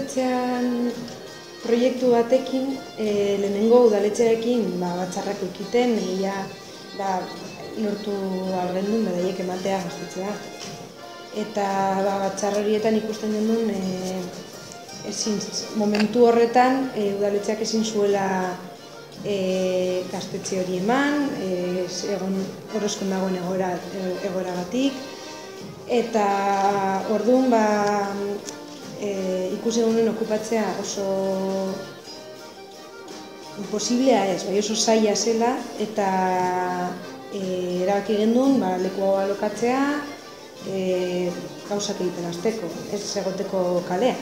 gaztetxean proiektu batekin, lehenengo udaletxearekin batzarrak ekiten, lortu algendun bedaiek ematea gaztetxea. Eta batzar horietan ikusten genuen momentu horretan udaletxeak ezin zuela gaztetxe hori eman, horrezkon dagoen egoeragatik. Eta orduan ikusi genuen okupatzea oso imposiblea ez, bai oso zaila zela, eta erabaki genuen leku hau alokatzea gauzak egiten hasteko, ez egoteko kalea.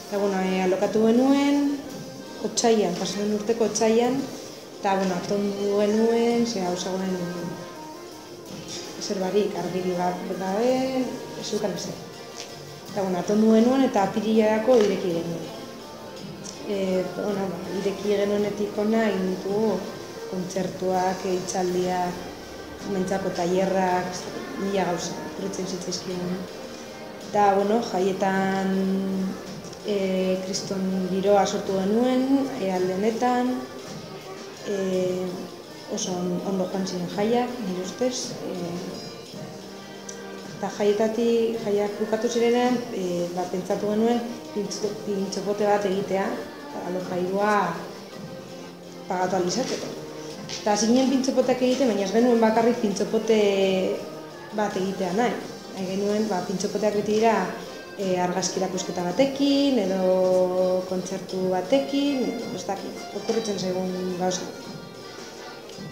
Eta alokatu genuen, otsaian, pasaren urteko otsaian, eta atondu genuen, hau zegoen ezer barik, argiri gabe, ez zukan ezer. Eta atondu genuen eta apirilarako ireki genuen. Ireki genuenetik ona egin ditugu kontzertuak, hitzaldiak, mentzako tailerrak, mila gauza, etortzen zitzaizkigun. Eta, jaietan kriston giroa sortu genuen, alde honetan, oso ondo joan ziren jaiak, nire ustez. Eta jaiak bukatu zirenean, pentsatu genuen pintxopote bat egitea, alokairua pagatu ahal izateko. Eta hasi ginen pintxopoteak egiten, baina ez genuen bakarrik pintxopote bat egitea nahi. Nahi genuen pintxopoteak beti dira argazki erakusketa batekin, edo kontzertu batekin, ez dakit, okurritzen zaigun gauza.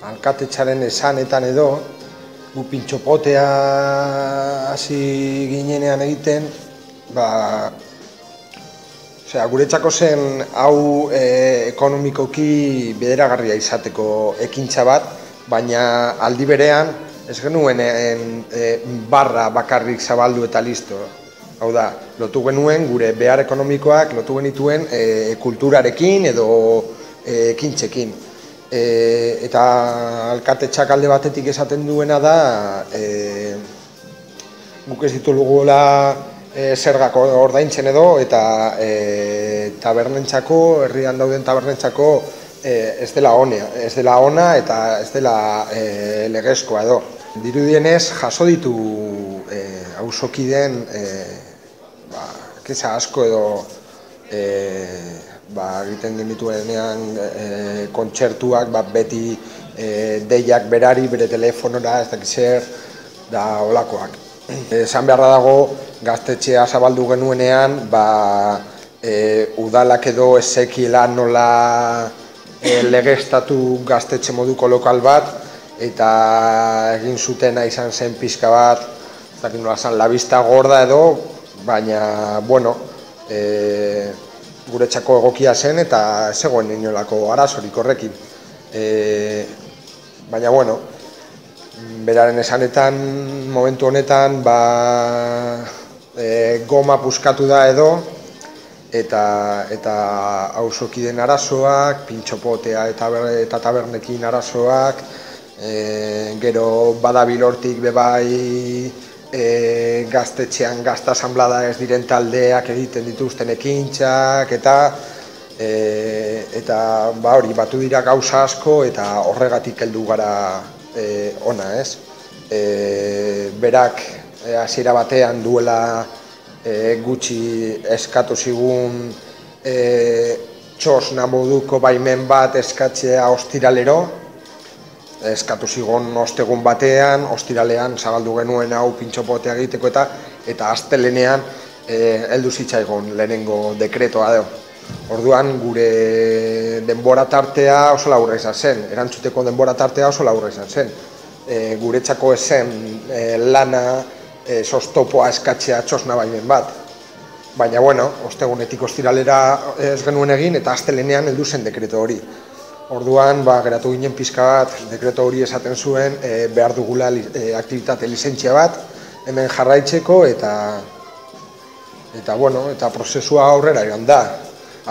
Alkatetxaren esanetan edo, gu pintxopotea hasi ginenean egiten, guretzako zen hau ekonomikoki bideragarria izateko ekintza bat, baina aldi berean ez genuen barra bakarrik zabaldu eta listo. Hau da, lotu genuen gure behar ekonomikoak, lotu genituen kulturarekin edo ekintzekin. Eta alkatetxak alde batetik esaten duena da, guk ez ditugula zergak ordaintzen edo, eta tabernentzako, herrian dauden tabernentzako ez dela ona eta ez dela legezkoa edo. Dirudienez, jaso ditu auzokideen keza asko edo egiten genituenean kontzertuak beti deiak berari, bere telefonora, ez dakit zer, da olakoak. Esan beharra dago, gaztetxea zabaldu genuenean, udalak edo ezekiela nola legeztatu gaztetxe moduko lokal bat, eta egin zutena izan zen pixka bat, ez dakit nola zen, la vista gorda edo, baina, guretzako egokia zen eta ez zegoen inolako arazorik horrekin. Baina, beraren esanetan, momentu honetan, goma puskatu da edo, eta auzokideen arazoak, pintxopotea eta tabernekin arazoak, gero badabil hortik bebai gaztetxean gazta asanblada ez diren taldeak egiten dituzten ekintzak, eta batu dira gauza asko eta horregatik heldu gara ona, ez? Berak hasiera batean duela gutxi eskatu zigun txosna moduko baimen bat eskatzea ostiralero, eskatu zigun ostegun batean, ostiralean zabaldu genuen hau pintxopotea egiteko eta astelenean heldu zitzaigun lehenengo dekretoa edo. Orduan gure denbora tartea oso laburra izan zen, erantzuteko denbora tartea oso laburra izan zen. Guretzako ez zen lana sostopoa eskatzea txosna baimen bat. Baina, ostegunetik ostiralera ez genuen egin eta astelenean heldu zen dekreto hori. Orduan, geratu ginen pixka bat, dekreto hori esaten zuen, behar dugula aktibitate lizentzia bat, hemen jarraitzeko eta prozesua aurrera joan da.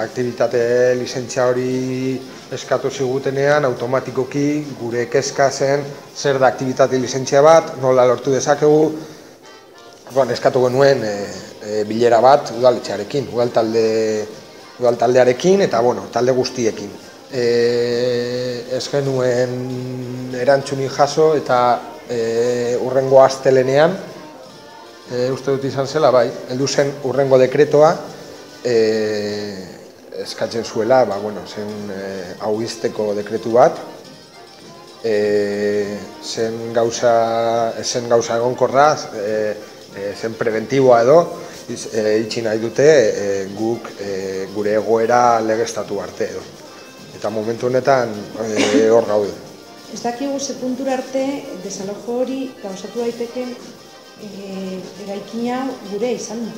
Aktibitate lizentzia hori eskatu zigutenean, automatikoki gure kezka zen zer da aktibitate lizentzia bat, nola lortu dezakegu, Orduan eskatu genuen bilera bat udaletxearekin, udaltaldearekin eta talde guztiekin. Ez genuen erantzunik jaso eta hurrengo astelenean, uste dut izan zela, heldu zen hurrengo dekretoa, eskatzen zuela, zen hau izteko dekretu bat, zen gauza egonkorra, zen preventiboa edo, itxi nahi dute guk gure egoera legeztatu arte edo. Eta momentu honetan hor gaude. Ez dakigu ze puntura arte desalojo hori gauzatu daiteken eraikin hau gure izan da.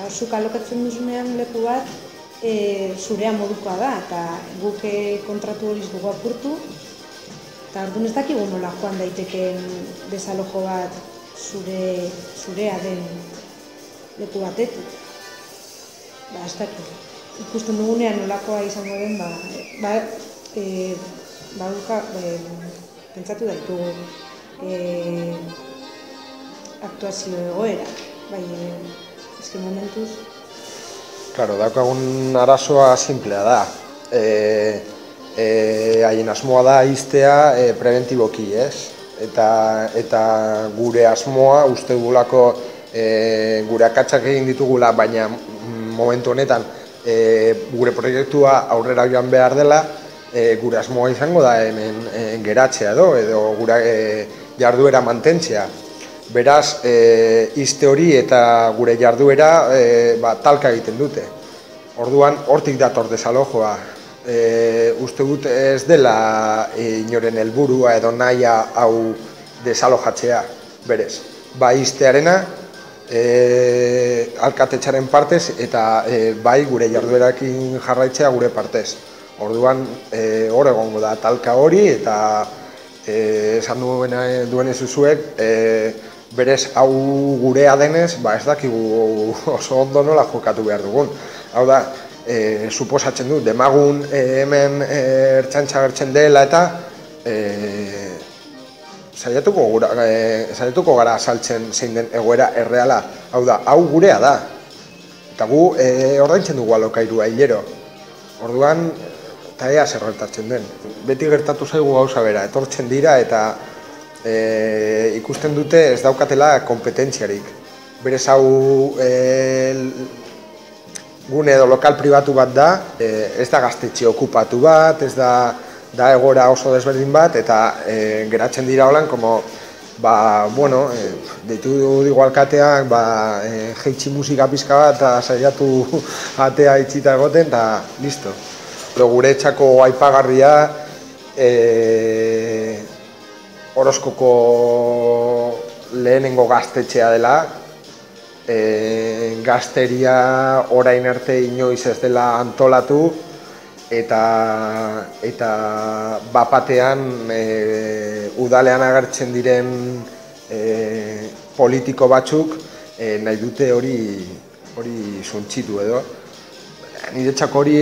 Zuk alokatzen duzunean leku bat zurea modukoa da, eta guk kontratu hori dugu apurtu, eta orduan ez dakigu nola joan daiteken desalojo bat zurea den leku batetik. Ez dakigu. Ikusten dugunean nolakoa izango den, pentsatu daitugu aktuazio egoera, ezken momentuz. Claro, daukagun arazoa simplea da. Haien asmoa da iztea preventiboki, ez? Eta gure asmoa uste dugulako gure akatsak egin ditugula, baina momentu honetan gure proiektua aurrera joan behar dela, gure asmoa izango da hemen geratzea edo gure jarduera mantentzea. Beraz, izte hori eta gure jarduera talka egiten dute. Orduan, hortik dator desalojoa. Uste dut ez dela inoren helburua edo nahia hau desalojatzea, berez. Bai iztearena, alkatetxaren partez eta bai gure jarduerakin jarraitzea gure partez. Orduan hor egongo da talka hori eta esan duen zuzuek berez hau gurea denez ez dakigu oso ondo nola jokatu behar dugun. Hau da, suposatzen du, demagun hemen ertzaintza agertzen dela eta saiatuko gara azaltzen zein den egoera erreala. Hau da, hau gurea da. Eta gu ordaintzen dugu alokairua hilero. Orduan, eta ea zer gertatzen den. Beti gertatu zaigu gauza bera, etortzen dira eta ikusten dute ez daukatela kompetentziarik. Berez hau gune edo lokal pribatu bat da, ez da gaztetxe okupatu bat, ez da egora oso desberdin bat, eta geratzen dira holan, deitu digu alkateak, jeitsi musika pizka bat, eta saiatu atea itxita egoten, eta listo. Gure etxako aipagarria, Orozkoko lehenengo gaztetxea dela, gazteria orain arte inoiz ez dela antolatu, eta bapatean udalean agertzen diren politiko batzuk nahi dute hori suntxitu edo. Niretzako hori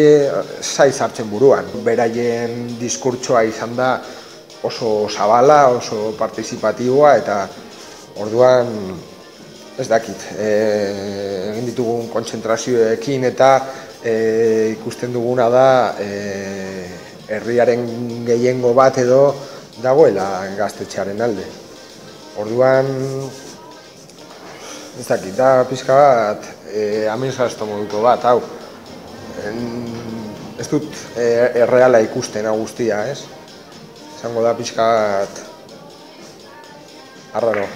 zaiz hartzen buruan. Beraien diskurtsoa izan da oso zabala, oso partizipatiboa, eta orduan ez dakit. Egin ditugun kontzentrazioekin eta ikusten duguna da herriaren gehiengo bat edo dagoela gaztetxearen alde. Orduan, ez dakit, da pixka bat amenazazto moduko bat, hau. Ez dut erreala ikusten hau guztia, ez? Izango da pixka bat arraro.